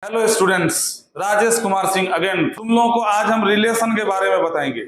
Hello students, Rajesh Kumar Singh again. तुम लोगों को आज हम रिलेशन के बारे में बताएंगे।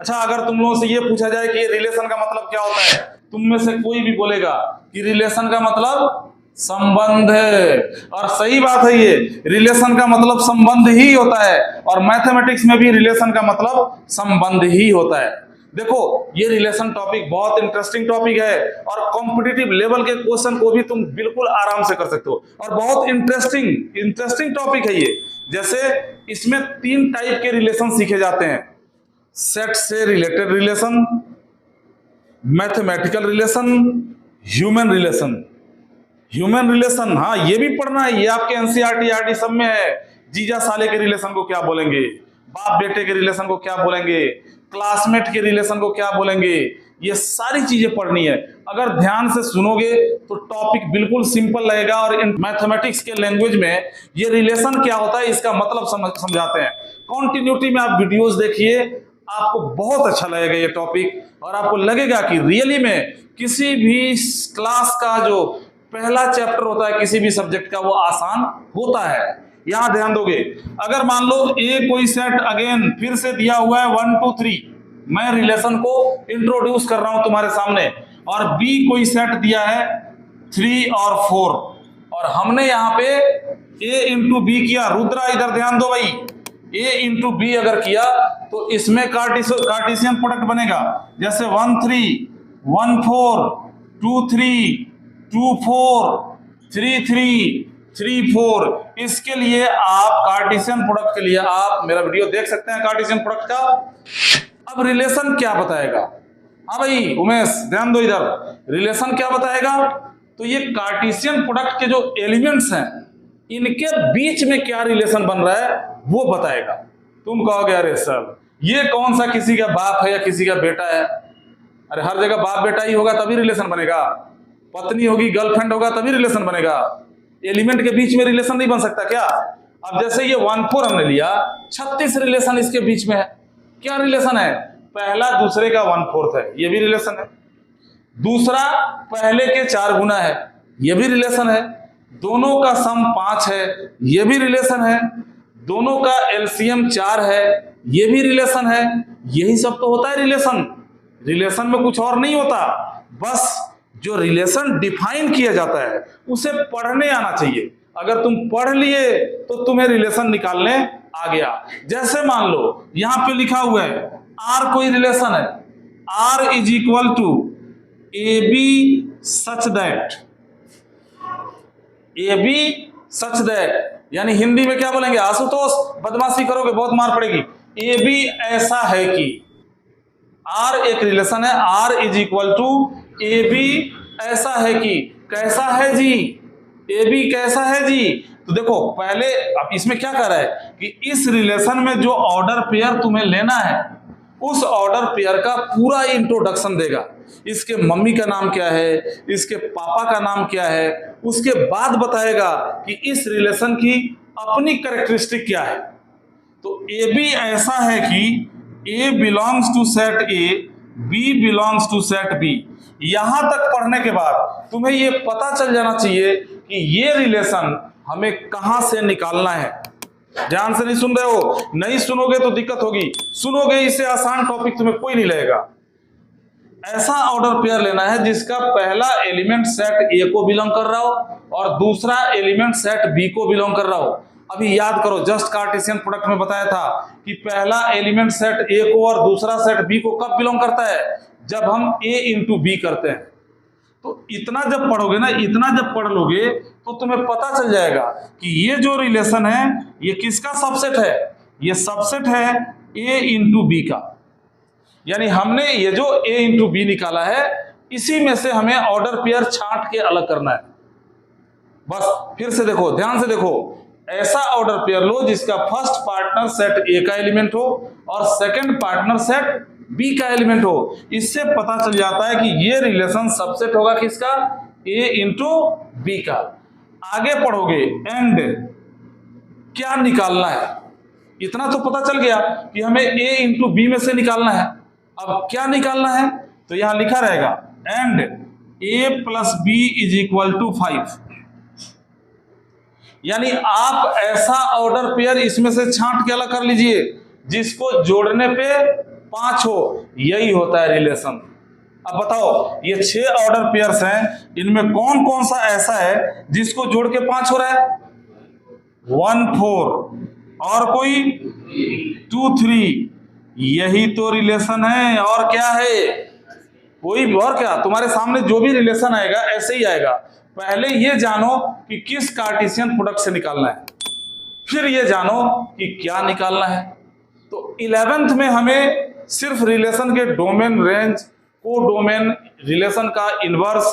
अच्छा, अगर तुम लोगों से ये पूछा जाए कि रिलेशन का मतलब क्या होता है, तुम में से कोई भी बोलेगा कि रिलेशन का मतलब संबंध है। और सही बात है, ये रिलेशन का मतलब संबंध ही होता है। और मैथमेटिक्स में भी रिलेशन का मतलब संबंध ही होता है। देखो, ये रिलेशन टॉपिक बहुत इंटरेस्टिंग टॉपिक है और कॉम्पिटिटिव लेवल के क्वेश्चन को भी तुम बिल्कुल आराम से कर सकते हो। और बहुत इंटरेस्टिंग टॉपिक है ये। जैसे इसमें 3 टाइप के रिलेशन सीखे जाते हैं: सेट से related relation, mathematical relation, human relation. Human relation, हाँ, ये भी पढ़ना है, ये आपके एनसीईआरटी आरटी सब में है। जीजा साले के रिलेशन को क्या बोलेंगे, बाप बेटे के रिलेशन को क्या बोलेंगे, क्लासमेट के रिलेशन को क्या बोलेंगे, ये सारी चीजें पढ़नी है। अगर ध्यान से सुनोगे तो टॉपिक बिल्कुल सिंपल लगेगा। और इन मैथमेटिक्स के लैंग्वेज में ये रिलेशन क्या होता है इसका मतलब समझाते हैं। कॉन्टिन्यूटी में आप वीडियोस देखिए, आपको बहुत अच्छा लगेगा ये टॉपिक। और आपको लगेगा कि रियली में किसी भी क्लास का जो पहला चैप्टर होता है किसी भी सब्जेक्ट का, वो आसान होता है। यहां ध्यान दोगे, अगर मान लो ए कोई सेट अगेन फिर से दिया हुआ है 1 2 3, मैं रिलेशन को इंट्रोड्यूस कर रहा हूं तुम्हारे सामने, और बी कोई सेट दिया है 3 और 4, और हमने यहां पे ए इंटू बी किया। रुद्रा इधर ध्यान दो भाई, ए इंटू बी अगर किया तो इसमें कार्टेशियन प्रोडक्ट बनेगा। जैसे 1 3 1 4 2 3 2 4 3 3 3 4। इसके लिए आप कार्टेशियन प्रोडक्ट के लिए आप मेरा वीडियो देख सकते हैं कार्टेशियन प्रोडक्ट का। अब रिलेशन क्या बताएगा? हाँ भाई उमेश ध्यान दो इधर, रिलेशन क्या बताएगा? तो ये कार्टेशियन प्रोडक्ट के जो एलिमेंट्स हैं इनके बीच में क्या रिलेशन बन रहा है वो बताएगा। तुम कहोगे अरे सर ये कौन सा किसी का बाप है या किसी का बेटा है? अरे हर जगह बाप बेटा ही होगा तभी रिलेशन बनेगा, पत्नी होगी गर्लफ्रेंड होगा तभी रिलेशन बनेगा। एलिमेंट के बीच में रिलेशन नहीं बन सकता क्या? अब जैसे ये 1 4 हमने लिया, 36 रिलेशन इसके बीच में है। क्या रिलेशन है? पहला दूसरे का 1/4 है, ये भी रिलेशन है। दूसरा पहले के 4 गुना है, ये भी रिलेशन है। दोनों का सम 5 है, ये भी रिलेशन है। दोनों का एलसीएम 4 है, ये भी रिलेशन है। यही सब तो होता है रिलेशन। रिलेशन में कुछ और नहीं होता, बस जो रिलेशन डिफाइन किया जाता है उसे पढ़ने आना चाहिए। अगर तुम पढ़ लिए तो तुम्हें रिलेशन निकालने आ गया। जैसे मान लो यहां पे लिखा हुआ है आर कोई रिलेशन है, R is equal to A B such that, A B such that, यानी हिंदी में क्या बोलेंगे? आशुतोष बदमाशी करोगे बहुत मार पड़ेगी। ए बी ऐसा है कि, आर एक रिलेशन है, R is equal to A B ऐसा है कि। कैसा है जी? ए बी कैसा है जी? तो देखो पहले अब इसमें क्या कर रहा है कि इस रिलेशन में जो ऑर्डर पेयर तुम्हें लेना है उस ऑर्डर पेयर का पूरा इंट्रोडक्शन देगा। इसके मम्मी का नाम क्या है, इसके पापा का नाम क्या है, उसके बाद बताएगा कि इस रिलेशन की अपनी कैरेक्टरिस्टिक क्या है। तो ए बी ऐसा है कि A belongs to set A, B belongs to set B. यहां तक पढ़ने के बाद तुम्हें यह पता चल जाना चाहिए कि ये रिलेशन हमें कहां से निकालना है। ध्यान से नहीं सुन रहे हो? नहीं सुनोगे तो दिक्कत होगी, सुनोगे इससे आसान टॉपिक तुम्हें कोई नहीं लगेगा। ऐसा ऑर्डर पेयर लेना है जिसका पहला एलिमेंट सेट ए को बिलोंग कर रहा हो और दूसरा एलिमेंट सेट बी को बिलोंग कर रहा हो। अभी याद करो, जस्ट कार्टेशियन प्रोडक्ट में बताया था कि पहला एलिमेंट सेट ए को और दूसरा सेट बी को कब बिलोंग करता है? जब हम ए इंटू बी करते हैं। तो इतना जब पढ़ोगे ना, इतना जब पढ़ लोगे तो तुम्हें पता चल जाएगा कि ये जो रिलेशन है ये किसका सबसेट है? ये सबसेट है ए इंटू बी का। यानी हमने ये जो ए इंटू बी निकाला है इसी में से हमें ऑर्डर पेयर छांट के अलग करना है। बस फिर से देखो, ध्यान से देखो, ऐसा ऑर्डर पेयर लो जिसका फर्स्ट पार्टनर सेट ए का एलिमेंट हो और सेकंड पार्टनर सेट बी का एलिमेंट हो। इससे पता चल जाता है कि ये रिलेशन सबसेट होगा किसका? ए इंटू बी का। आगे पढ़ोगे एंड क्या निकालना है, इतना तो पता चल गया कि हमें ए इंटू बी में से निकालना है। अब क्या निकालना है? तो यहां लिखा रहेगा and A plus B is equal to 5। यानी आप ऐसा ऑर्डर पेयर इसमें से छांट के अलग कर लीजिए जिसको जोड़ने पे 5 हो, यही होता है रिलेशन। अब बताओ, ये 6 ऑर्डर पेयर्स हैं, इनमें कौन कौन सा ऐसा है जिसको जोड़ के 5 हो रहा है? 1 4 और कोई 2 3, यही तो रिलेशन है। और क्या है? कोई और क्या? तुम्हारे सामने जो भी रिलेशन आएगा ऐसे ही आएगा। पहले ये जानो कि किस कार्टेशियन प्रोडक्ट से निकालना है, फिर ये जानो कि क्या निकालना है। तो 11th में हमें सिर्फ रिलेशन के डोमेन, रेंज, को डोमेन, रिलेशन का इनवर्स,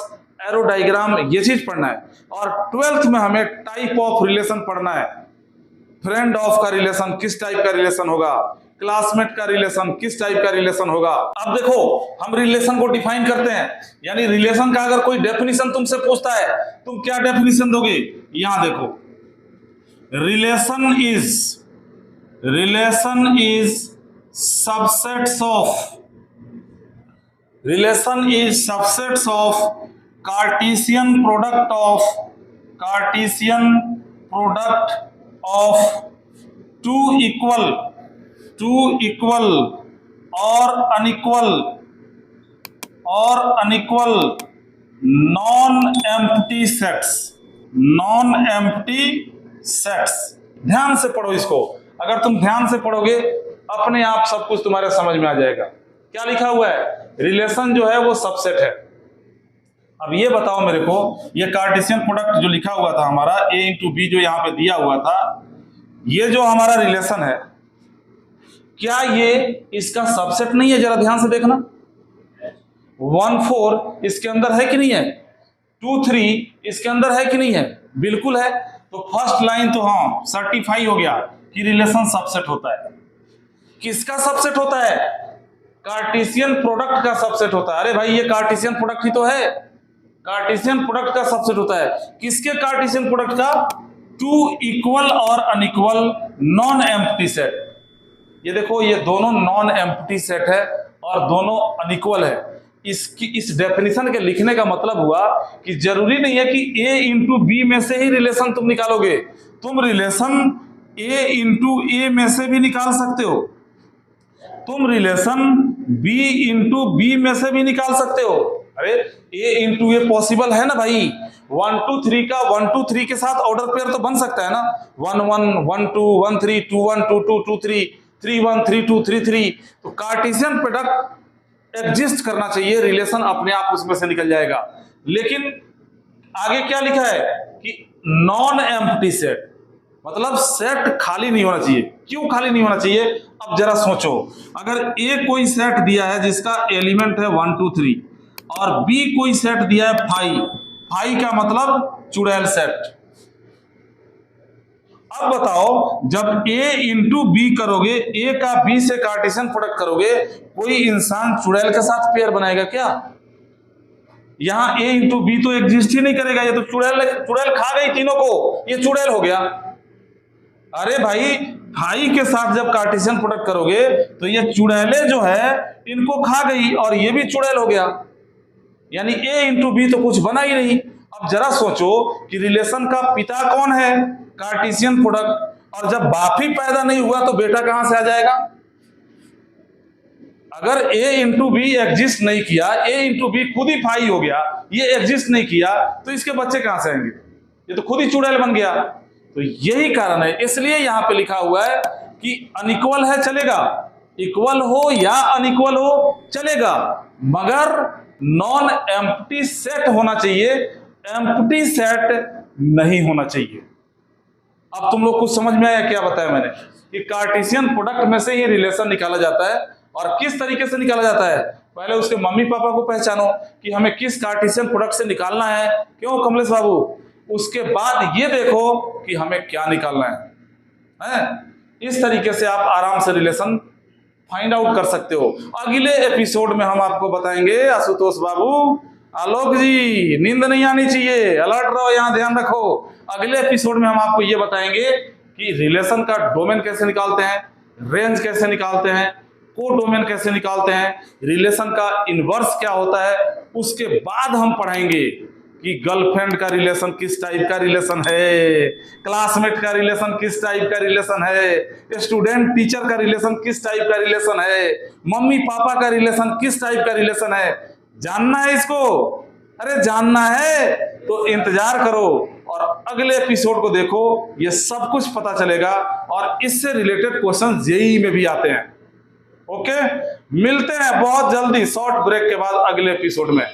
एरो डायग्राम, ये चीज पढ़ना है। और 12th में हमें टाइप ऑफ रिलेशन पढ़ना है। फ्रेंड ऑफ का रिलेशन किस टाइप का रिलेशन होगा, क्लासमेट का रिलेशन किस टाइप का रिलेशन होगा। अब देखो, हम रिलेशन को डिफाइन करते हैं, यानी रिलेशन का अगर कोई डेफिनेशन तुमसे पूछता है, तुम क्या डेफिनेशन दोगे? यहां देखो, relation is subsets of cartesian product of two equal और अनइक्वल नॉन एम्प्टी सेट्स। ध्यान से पढ़ो इसको। अगर तुम ध्यान से पढ़ोगे अपने आप सब कुछ तुम्हारे समझ में आ जाएगा। क्या लिखा हुआ है? रिलेशन जो है वो सबसेट है। अब ये बताओ मेरे को, ये कार्टेशियन प्रोडक्ट जो लिखा हुआ था हमारा a इंटू बी, जो यहां पे दिया हुआ था, ये जो हमारा रिलेशन है, क्या ये इसका सबसेट नहीं है? जरा ध्यान से देखना। 1 4 इसके अंदर है कि नहीं है? 2 3 इसके अंदर है कि नहीं है? बिल्कुल है। तो फर्स्ट लाइन तो हाँ सर्टिफाई हो गया कि रिलेशन सबसेट होता है। किसका सबसेट होता है? कार्टेशियन प्रोडक्ट का सबसेट होता है। अरे भाई, ये कार्टेशियन प्रोडक्ट ही तो है, कार्टेशियन प्रोडक्ट का सबसेट होता है। किसके कार्टेशियन प्रोडक्ट का? टू इक्वल और अनइक्वल नॉन एम्प्टी सेट। ये देखो, ये दोनों नॉन एम्प्टी सेट है और दोनों अनइक्वल है। इस डेफिनेशन के लिखने का मतलब हुआ कि जरूरी नहीं है कि a इंटू बी में से ही रिलेशन तुम निकालोगे, तुम रिलेशन a इंटू ए में से भी निकाल सकते हो, तुम रिलेशन b इंटू बी में से भी निकाल सकते हो। अरे a इंटू ए पॉसिबल है ना भाई। 1 2 3 का 1 2 3 के साथ ऑर्डर पेयर तो बन सकता है ना। 1 1 1 2 1 3 2 1 2 2 2 3 3 1 3 2 3 3। तो कार्टेशियन प्रोडक्ट एग्जिस्ट करना चाहिए, रिलेशन अपने आप उसमें से निकल जाएगा। लेकिन आगे क्या लिखा है कि नॉन एम्प्टी सेट, मतलब सेट खाली नहीं होना चाहिए। क्यों खाली नहीं होना चाहिए? अब जरा सोचो, अगर ए कोई सेट दिया है जिसका एलिमेंट है 1 2 3 और बी कोई सेट दिया है 5 का मतलब चुड़ैल सेट। अब बताओ, जब a इंटू बी करोगे, a का b से कार्टेशियन प्रोडक्ट करोगे, कोई इंसान चुड़ैल के साथ पेयर बनाएगा क्या? यहां a इंटू बी तो एग्जिस्ट ही नहीं करेगा। ये तो चुड़ैल खा गई तीनों को, ये चुड़ैल हो गया। अरे भाई, 5 के साथ जब कार्टेशियन प्रोडक्ट करोगे तो ये चुड़ैले जो है इनको खा गई और ये भी चुड़ैल हो गया, यानी a इंटू बी तो कुछ बना ही नहीं। अब जरा सोचो कि रिलेशन का पिता कौन है? Cartesian product. और जब बाप ही पैदा नहीं हुआ तो बेटा कहां से आ जाएगा? अगर a इंटू बी एग्जिस्ट नहीं किया, a इंटू बी खुद ही 5 हो गया, ये एग्जिस्ट नहीं किया, तो इसके बच्चे कहां से आएंगे? ये तो खुद ही चुड़ैल बन गया। तो यही कारण है, इसलिए यहां पे लिखा हुआ है कि अनइक्वल है चलेगा, इक्वल हो या अनइक्वल हो चलेगा, मगर नॉन एम्प्टी सेट होना चाहिए, एम्प्टी सेट नहीं होना चाहिए। अब तुम लोग कुछ समझ में आया क्या बताया मैंने? कि कार्टेशियन प्रोडक्ट में से ही रिलेशन निकाला जाता है। और किस तरीके से निकाला जाता है? पहले उसके मम्मी पापा को पहचानो कि हमें किस कार्टेशियन प्रोडक्ट से निकालना है। क्यों कमलेश बाबू? उसके बाद ये देखो कि हमें क्या निकालना है। इस तरीके से आप आराम से रिलेशन फाइंड आउट कर सकते हो। अगले एपिसोड में हम आपको बताएंगे, आशुतोष बाबू, आलोक जी, नींद नहीं आनी चाहिए, अलर्ट रहो, यहां ध्यान रखो। अगले एपिसोड में हम आपको ये बताएंगे कि रिलेशन का डोमेन कैसे निकालते हैं, रेंज कैसे निकालते हैं, को डोमेन कैसे निकालते हैं, रिलेशन का इनवर्स क्या होता है। उसके बाद हम पढ़ेंगे कि गर्लफ्रेंड का रिलेशन किस टाइप का रिलेशन है, क्लासमेट का रिलेशन किस टाइप का रिलेशन है, स्टूडेंट टीचर का रिलेशन किस टाइप का रिलेशन है, मम्मी पापा का रिलेशन किस टाइप का रिलेशन है। जानना है इसको? अरे जानना है तो इंतजार करो और अगले एपिसोड को देखो, ये सब कुछ पता चलेगा और इससे रिलेटेड क्वेश्चन जेईई में भी आते हैं। ओके, मिलते हैं बहुत जल्दी शॉर्ट ब्रेक के बाद अगले एपिसोड में।